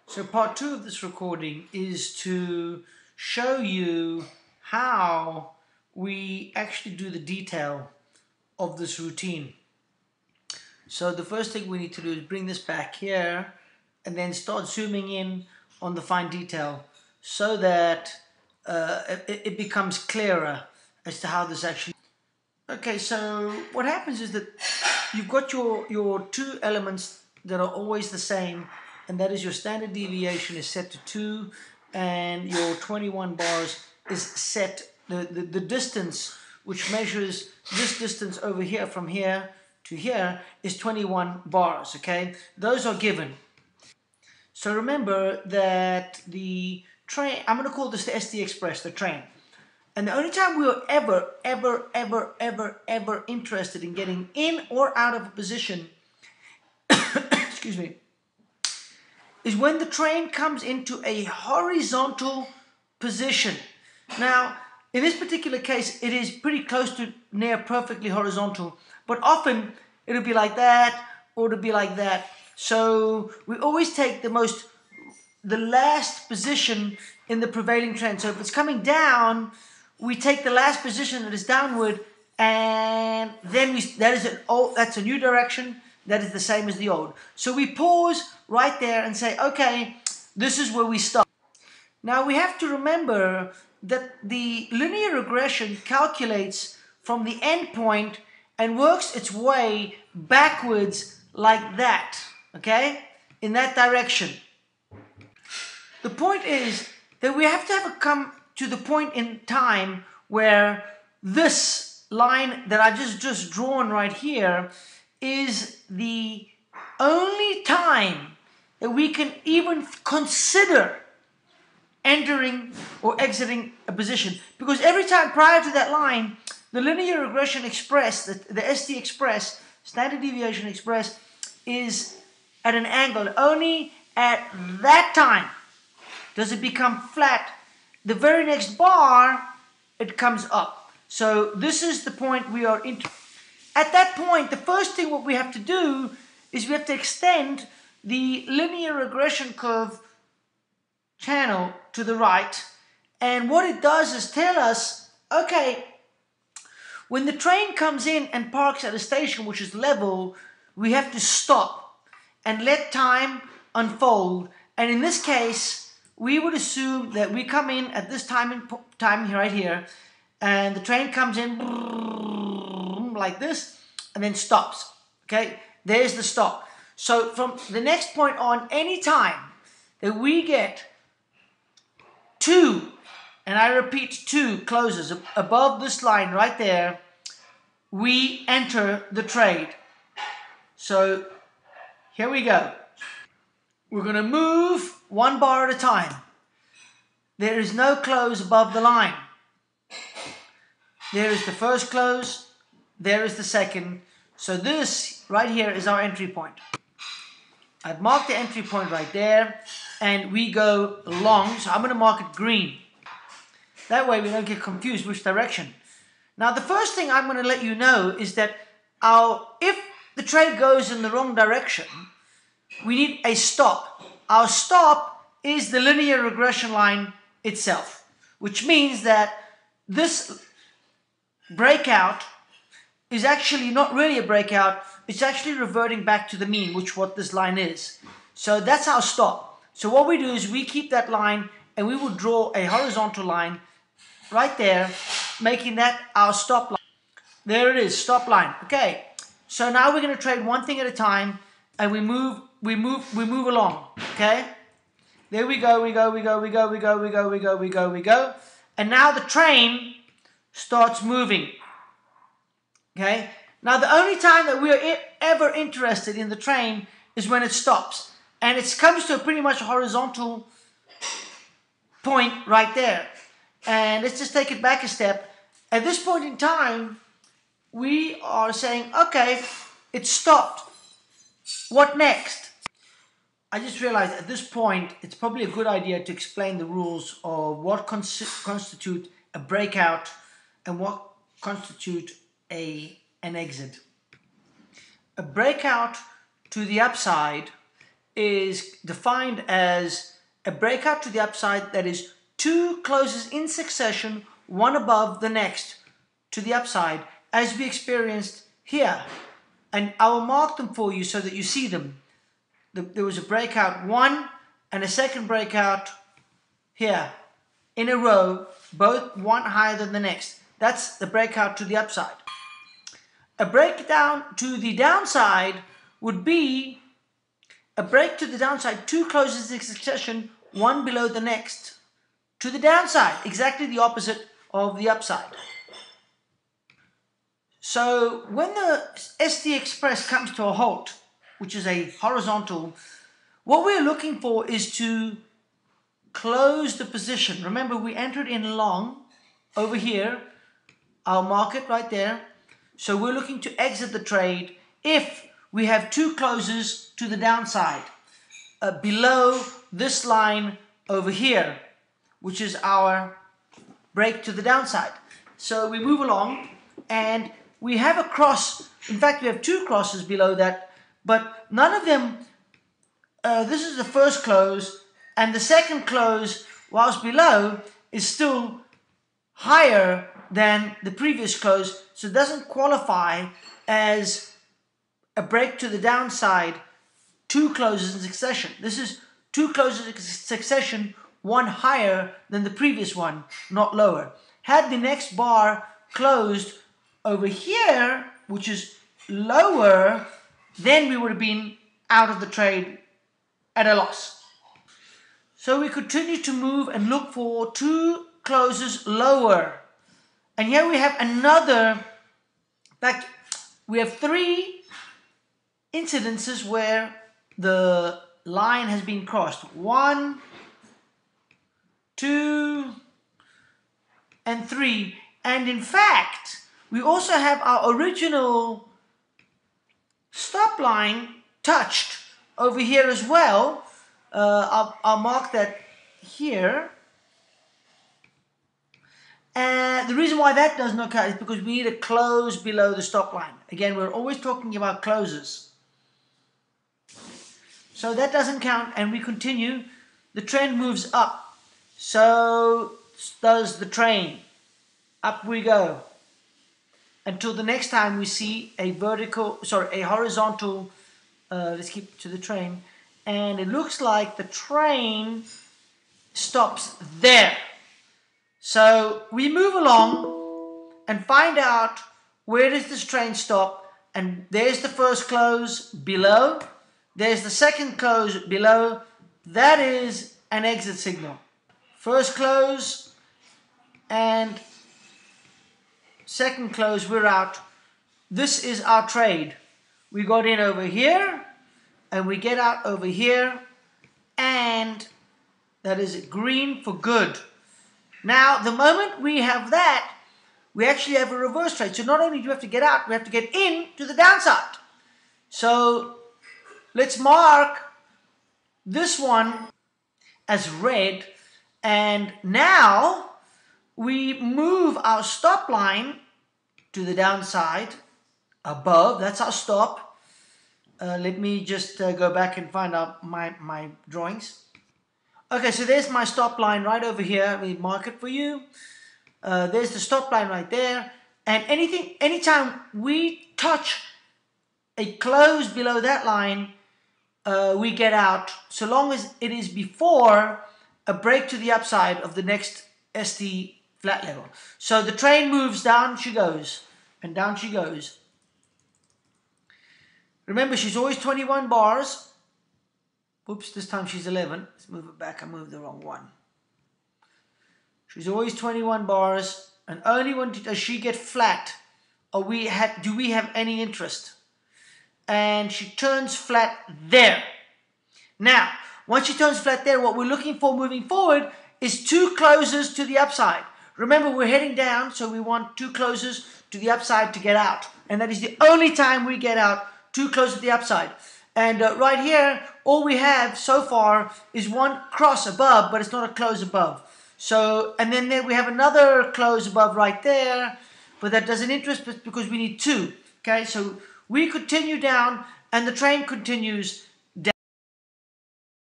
So part 2 of this recording is to show you how we actually do the detail of this routine. So the first thing we need to do is bring this back here and then start zooming in on the fine detail so that it becomes clearer as to how this actually. Okay, so what happens is that you've got your two elements that are always the same, and that is your standard deviation is set to 2 and your 21 bars is set, the distance which measures this distance over here from here to here is 21 bars, okay? Those are given. So remember that the train, I'm going to call this the SDE Xpress, the train. And the only time we were ever interested in getting in or out of a position excuse me, is when the train comes into a horizontal position. Now, in this particular case, it is pretty close to near perfectly horizontal, but often it'll be like that or it'll be like that. So we always take the last position in the prevailing trend. So if it's coming down, we take the last position that is downward, and then that's a new direction. That is the same as the old. So we pause right there and say, okay, this is where we stop. Now we have to remember that the linear regression calculates from the end point and works its way backwards like that, okay, in that direction. The point is that we have to come to the point in time where this line that I just drawn right here is the only time that we can even consider entering or exiting a position. Because every time prior to that line, the linear regression express, the SDE Xpress, standard deviation express, is at an angle. Only at that time does it become flat. The very next bar, it comes up. So this is the point we are in. At that point, the first thing what we have to do is we have to extend the linear regression curve channel to the right. And what it does is tell us, okay, when the train comes in and parks at a station which is level, we have to stop and let time unfold. And in this case, we would assume that we come in at this time right here, and the train comes in like this and then stops. Okay, there's the stop. So from the next point on, any time that we get 2, and I repeat 2 closes above this line right there, we enter the trade. So here we go. We're going to move 1 bar at a time. There is no close above the line. There is the first close, there is the second. So this right here is our entry point. I've marked the entry point right there, and we go long. So I'm going to mark it green. That way we don't get confused which direction. Now the first thing I'm going to let you know is that if the trade goes in the wrong direction, we need a stop. Our stop is the linear regression line itself, which means that this breakout is actually not really a breakout. It's actually reverting back to the mean, which what this line is. So that's our stop. So what we do is we keep that line and we will draw a horizontal line right there, making that our stop line. There it is, stop line. Okay, so now we're going to trade one thing at a time, and we move along. Okay, there we go, we go, and now the train starts moving. Okay, now the only time that we are ever interested in the train is when it stops, and it comes to a pretty much horizontal point right there. And let's just take it back a step. At this point in time, we are saying, okay, it stopped. What next? I just realized at this point, it's probably a good idea to explain the rules of what constitute a breakout and what constitute an exit. A breakout to the upside is defined as a breakout to the upside that is two closes in succession, one above the next to the upside, as we experienced here. And I will mark them for you so that you see them. There was a breakout 1 and a second breakout here in a row, both one higher than the next. That's the breakout to the upside. A breakdown to the downside would be a break to the downside, two closes in succession, one below the next to the downside, exactly the opposite of the upside. So when the SDE Xpress comes to a halt, which is a horizontal, what we're looking for is to close the position. Remember, we entered in long over here. I'll mark it right there. So we're looking to exit the trade if we have two closes to the downside below this line over here, which is our break to the downside. So we move along and we have a cross. In fact, we have two crosses below that, but none of them, this is the first close, and the second close, whilst below, is still higher than the previous close, so it doesn't qualify as a break to the downside, two closes in succession. This is two closes in succession, one higher than the previous one, not lower. Had the next bar closed over here, which is lower, then we would have been out of the trade at a loss. So we continue to move and look for two closes lower. And here we have another, in fact, we have three incidences where the line has been crossed. 1, 2, and 3. And in fact, we also have our original stop line touched over here as well. I'll mark that here. And the reason why that does not count is because we need a close below the stop line. Again, we're always talking about closes. So that doesn't count, and we continue. The trend moves up. So does the train. Up we go. Until the next time we see a horizontal, let's keep to the train. And it looks like the train stops there. So we move along and find out where does this train stop, and there's the first close below, there's the second close below. That is an exit signal. First close and second close, we're out. This is our trade. We got in over here and we get out over here, and that is green for good. Now, the moment we have that, we actually have a reverse trade. So not only do we have to get out, we have to get in to the downside. So let's mark this one as red. And now we move our stop line to the downside above. That's our stop. Let me just go back and find out my drawings. Okay, so there's my stop line right over here. Let me mark it for you. There's the stop line right there. And anytime we touch a close below that line, we get out, so long as it is before a break to the upside of the next ST flat level. So the train moves, down she goes, and down she goes. Remember, she's always 21 bars. Oops, this time she's 11. Let's move it back. I moved the wrong one. She's always 21 bars, and only when does she get flat do we have any interest. And she turns flat there. Now, once she turns flat there, what we're looking for moving forward is two closes to the upside. Remember, we're heading down, so we want two closes to the upside to get out. And that is the only time we get out, two closes to the upside. And right here, all we have so far is one cross above, but it's not a close above. So, and then there we have another close above right there, but that doesn't interest us because we need two. Okay, so we continue down and the train continues,